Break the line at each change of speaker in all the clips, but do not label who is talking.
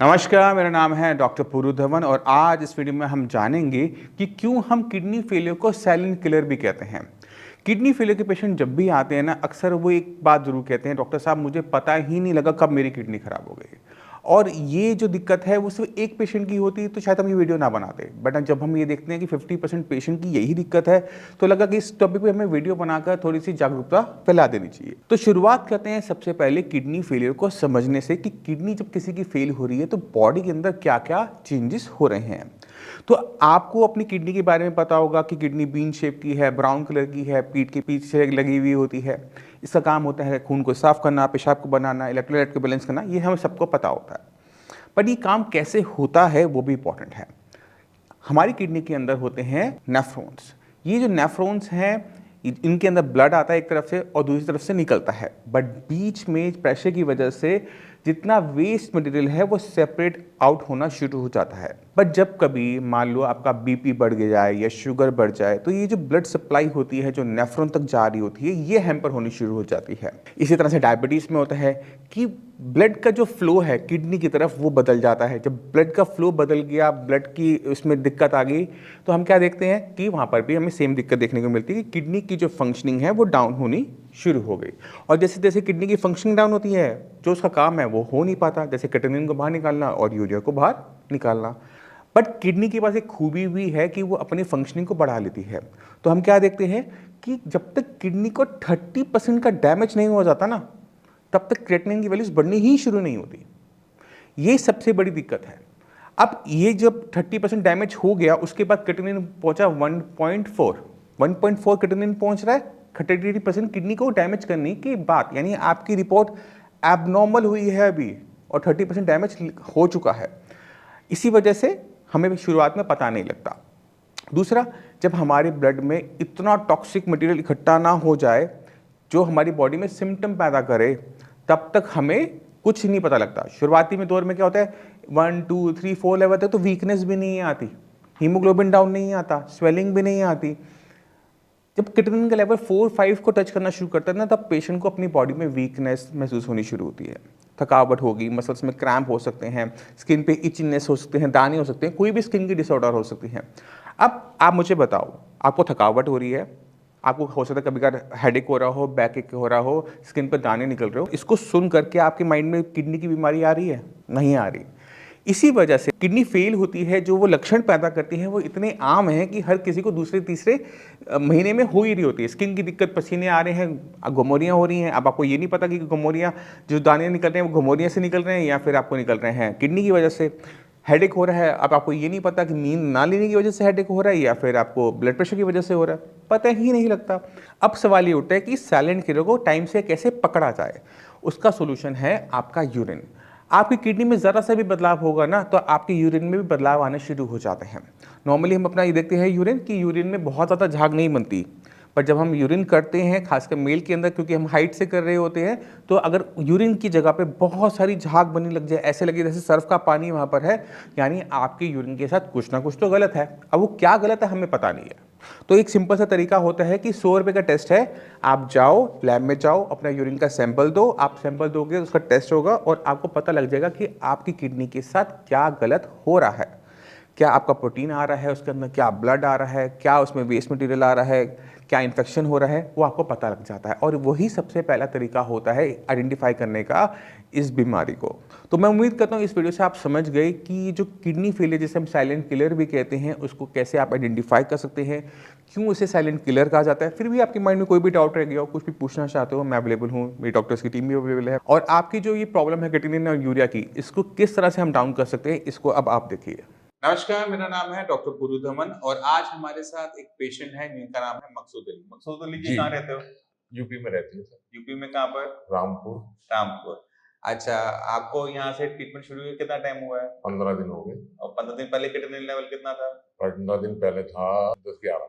नमस्कार, मेरा नाम है डॉक्टर पूरू धवन और आज इस वीडियो में हम जानेंगे कि क्यों हम किडनी फेलियर को साइलेंट किलर भी कहते हैं। किडनी फेलियर के पेशेंट जब भी आते हैं ना, अक्सर वो एक बात ज़रूर कहते हैं, डॉक्टर साहब मुझे पता ही नहीं लगा कब मेरी किडनी खराब हो गई। और ये जो दिक्कत है वो सिर्फ एक पेशेंट की होती तो शायद हम ये वीडियो ना बनाते, बट जब हम ये देखते हैं कि 50% पेशेंट की यही दिक्कत है तो लगा कि इस टॉपिक पे हमें वीडियो बनाकर थोड़ी सी जागरूकता फैला देनी चाहिए। तो शुरुआत करते हैं सबसे पहले किडनी फेलियर को समझने से कि किडनी जब किसी की फेल हो रही है तो बॉडी के अंदर क्या क्या चेंजेस हो रहे हैं। तो आपको अपनी किडनी के बारे में पता होगा कि किडनी बीन शेप की है, ब्राउन कलर की है, पीठ के पीछे लगी हुई होती है। इसका काम होता है खून को साफ करना, पेशाब को बनाना, इलेक्ट्रोलाइट को बैलेंस करना, ये हमें सबको पता होता है। पर ये काम कैसे होता है वो भी इंपॉर्टेंट है। हमारी किडनी के अंदर होते हैं नेफ्रॉन्स। ये जो नेफ्रॉन्स हैं इनके अंदर ब्लड आता है एक तरफ से और दूसरी तरफ से निकलता है, बट बीच में प्रेशर की वजह से जितना वेस्ट मटेरियल है वो सेपरेट आउट होना शुरू हो जाता है। बट जब कभी मान लो आपका बीपी बढ़ जाए या शुगर बढ़ जाए तो ये जो ब्लड सप्लाई होती है जो नेफ्रॉन तक जा रही होती है ये हैम्पर होनी शुरू हो जाती है। इसी तरह से डायबिटीज़ में होता है कि ब्लड का जो फ्लो है किडनी की तरफ वो बदल जाता है। जब ब्लड का फ्लो बदल गया, ब्लड की उसमें दिक्कत आ गई, तो हम क्या देखते हैं कि वहाँ पर भी हमें सेम दिक्कत देखने को मिलती है कि किडनी की जो फंक्शनिंग है वो डाउन होनी शुरू हो गई। और जैसे जैसे किडनी की फंक्शनिंग डाउन होती है, जो उसका काम है वो हो नहीं पाता, जैसे क्रिएटिनिन को बाहर निकालना और यूरिया को बाहर निकालना। बट किडनी के पास एक खूबी भी है कि वो अपनी फंक्शनिंग को बढ़ा लेती है। तो हम क्या देखते हैं कि जब तक किडनी को 30% का डैमेज नहीं हो जाता ना, तब तक क्रिएटिनिन की वैल्यूज बढ़नी ही शुरू नहीं होती। ये सबसे बड़ी दिक्कत है। अब ये जब 30% डैमेज हो गया उसके बाद क्रिएटिनिन पहुंचा 1.4 क्रिएटिनिन पहुंच रहा है 30% किडनी को डैमेज करने की बात, यानी आपकी रिपोर्ट एबनॉर्मल हुई है अभी और 30% डैमेज हो चुका है। इसी वजह से हमें शुरुआत में पता नहीं लगता। दूसरा, जब हमारे ब्लड में इतना टॉक्सिक मटेरियल इकट्ठा ना हो जाए जो हमारी बॉडी में सिम्टम पैदा करे, तब तक हमें कुछ नहीं पता लगता। शुरुआती में दौर में क्या होता है, 1 2 3 4 लेवल तक तो वीकनेस भी नहीं आती, हीमोग्लोबिन डाउन नहीं आता, स्वेलिंग भी नहीं आती। जब क्रिएटिनिन का लेवल 4 5 को टच करना शुरू करता है ना, तब पेशेंट को अपनी बॉडी में वीकनेस महसूस होनी शुरू होती है। थकावट होगी, मसल्स में क्रैम्प हो सकते हैं, स्किन पे इचिनेस हो सकते हैं, दाने हो सकते हैं, कोई भी स्किन की डिसऑर्डर हो सकती है। अब आप मुझे बताओ, आपको थकावट हो रही है, आपको हो सकता है कभी कभार हेडेक हो रहा हो, बैक एक हो रहा हो, स्किन पर दाने निकल रहे हो, इसको सुन करके आपके माइंड में किडनी की बीमारी आ रही है? नहीं आ रही। इसी वजह से किडनी फेल होती है, जो वो लक्षण पैदा करती है वो इतने आम हैं कि हर किसी को दूसरे तीसरे महीने में हो ही रही होती है। स्किन की दिक्कत, पसीने आ रहे हैं, गोमोरियाँ हो रही हैं। अब आपको ये नहीं पता कि गोमोरियाँ जो दाने निकल रहे हैं वो गोमोरिया से निकल रहे हैं या फिर आपको निकल रहे हैं किडनी की वजह से। हेडेक हो रहा है, अब आपको ये नहीं पता कि नींद ना लेने की वजह से हेडेक हो रहा है या फिर आपको ब्लड प्रेशर की वजह से हो रहा है, पता ही नहीं लगता। अब सवाल ये उठता है कि साइलेंट किलर को टाइम से कैसे पकड़ा जाए। उसका सोल्यूशन है आपका यूरिन। आपकी किडनी में ज़रा सा भी बदलाव होगा ना तो आपके यूरिन में भी बदलाव आने शुरू हो जाते हैं। नॉर्मली हम अपना ये देखते हैं यूरिन कि यूरिन में बहुत ज़्यादा झाग नहीं बनती, पर जब हम यूरिन करते हैं खासकर मेल के अंदर, क्योंकि हम हाइट से कर रहे होते हैं, तो अगर यूरिन की जगह पे बहुत सारी झाग बनने लग जाए, ऐसे लगे जैसे सर्फ का पानी वहाँ पर है, यानी आपके यूरिन के साथ कुछ ना कुछ तो गलत है। अब वो क्या गलत है हमें पता नहीं है। तो एक सिंपल सा तरीका होता है कि 100 रुपये का टेस्ट है, आप जाओ लैब में जाओ, अपना यूरिन का सैंपल दो, आप सैंपल दोगे उसका टेस्ट होगा और आपको पता लग जाएगा कि आपकी किडनी के साथ क्या गलत हो रहा है। क्या आपका प्रोटीन आ रहा है उसके अंदर, क्या ब्लड आ रहा है, क्या उसमें वेस्ट मटेरियल आ रहा है, क्या इन्फेक्शन हो रहा है, वो आपको पता लग जाता है। और वही सबसे पहला तरीका होता है आइडेंटिफाई करने का इस बीमारी को। तो मैं उम्मीद करता हूँ इस वीडियो से आप समझ गए कि जो किडनी फेलियर जिसे हम साइलेंट किलर भी कहते हैं उसको कैसे आप आइडेंटिफाई कर सकते हैं, क्यों उसे साइलेंट किलर कहा जाता है। फिर भी आपके माइंड में कोई भी डाउट रह गया हो, कुछ भी पूछना चाहते हो, मैं अवेलेबल हूँ, मेरी डॉक्टर्स की टीम भी अवेलेबल है। और आपकी जो ये प्रॉब्लम है क्रिएटिनिन और यूरिया की, इसको किस तरह से हम डाउन कर सकते हैं, इसको अब आप देखिए। नमस्कार, मेरा नाम है डॉक्टर पुरु धमन और आज हमारे साथ एक पेशेंट है जिनका नाम है मकसूद अली। मकसूद अली जी,
जी।
कहाँ रहते हो?
यूपी में रहती है सर।
यूपी में कहाँ पर?
रामपुर।
रामपुर। अच्छा, आपको यहाँ से ट्रीटमेंट शुरू हुए कितना टाइम हुआ है?
15 दिन हो गए।
और 15 दिन पहले क्रिएटिनिन लेवल कितना था?
15 दिन पहले था 10-11।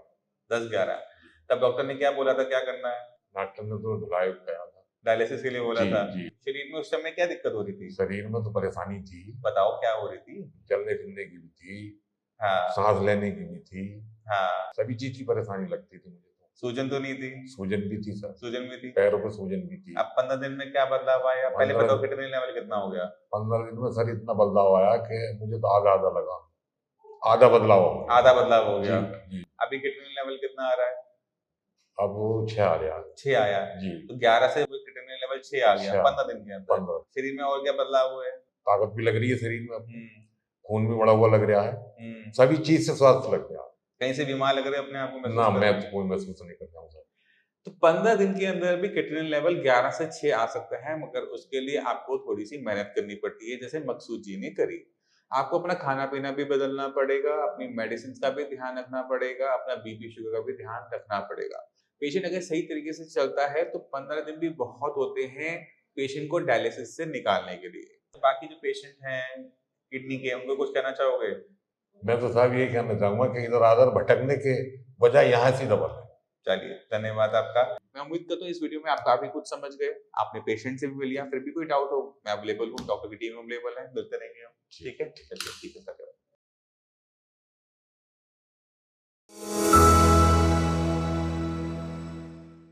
10-11। तब डॉक्टर ने क्या बोला था, क्या करना है?
डॉक्टर ने तो ढुलाई कहा था।
डायलिसिस के लिए बोला
जी
था।
जी।
शरीर में उस समय क्या दिक्कत हो रही थी?
शरीर में तो परेशानी थी,
बताओ क्या हो रही थी?
चलने फिरने की भी थी,
हाँ
सांस लेने की भी थी,
हाँ।
सभी चीज की परेशानी लगती थी मुझे तो।
सूजन तो नहीं थी?
सूजन भी थी सर,
सूजन भी थी।
पैरों पर सूजन भी थी।
अब 15 दिन में क्या बदलाव आया? पहले
15
बताओ किडनी लेवल कितना हो गया?
15 दिन में सर इतना बदलाव आया कि मुझे तो आधा आधा लगा, आधा बदलाव हो गया।
आधा बदलाव हो
जी
गया।
जी।
अभी किडनी लेवल कितना आ रहा है?
अब वो 6 आ गया
6 आया।
जी।
तो 11 से किडनी लेवल 6 आ गया
6
15 दिन के अंदर।
15।
शरीर में और क्या बदलाव हुए?
ताकत भी लग रही है शरीर में, अब
हम्म,
खून भी बढ़ा हुआ लग रहा है,
हम्म।
सभी चीज से स्वास्थ्य लग गया।
कहीं से बीमार लग रहे हो अपने आप को महसूस
ना
कर
मैं
रहे
तो
हो?
कोई महसूस नहीं करता हूँ सर।
तो 15 दिन के अंदर भी किडनी लेवल 11 से 6 आ सकता है, मगर उसके लिए आपको थोड़ी सी मेहनत करनी पड़ती है, जैसे मकसूद जी ने करी। आपको अपना खाना पीना भी बदलना पड़ेगा, अपनी मेडिसिन का भी ध्यान रखना पड़ेगा, अपना बीपी शुगर का भी ध्यान रखना पड़ेगा। पेशेंट अगर सही तरीके से चलता है तो 15 दिन भी बहुत होते हैं पेशेंट को डायलिसिस से निकालने के लिए। तो बाकी जो पेशेंट हैं किडनी के, उनको कुछ कहना चाहोगे?
मैं तो साहब यही कहना चाहूंगा कि इधर आधर भटकने के बजाय यहाँ से दबल है।
चलिए, धन्यवाद आपका। मैं उम्मीद करता हूँ इस वीडियो में आप काफी कुछ समझ गए। आपने पेशेंट से भी मिल लिया, फिर भी कोई डाउट हो मैं अवेलेबल हूँ, डॉक्टर की टीम अवेलेबल है, मिलते रहेंगे हम। ठीक है, चलिए ठीक है।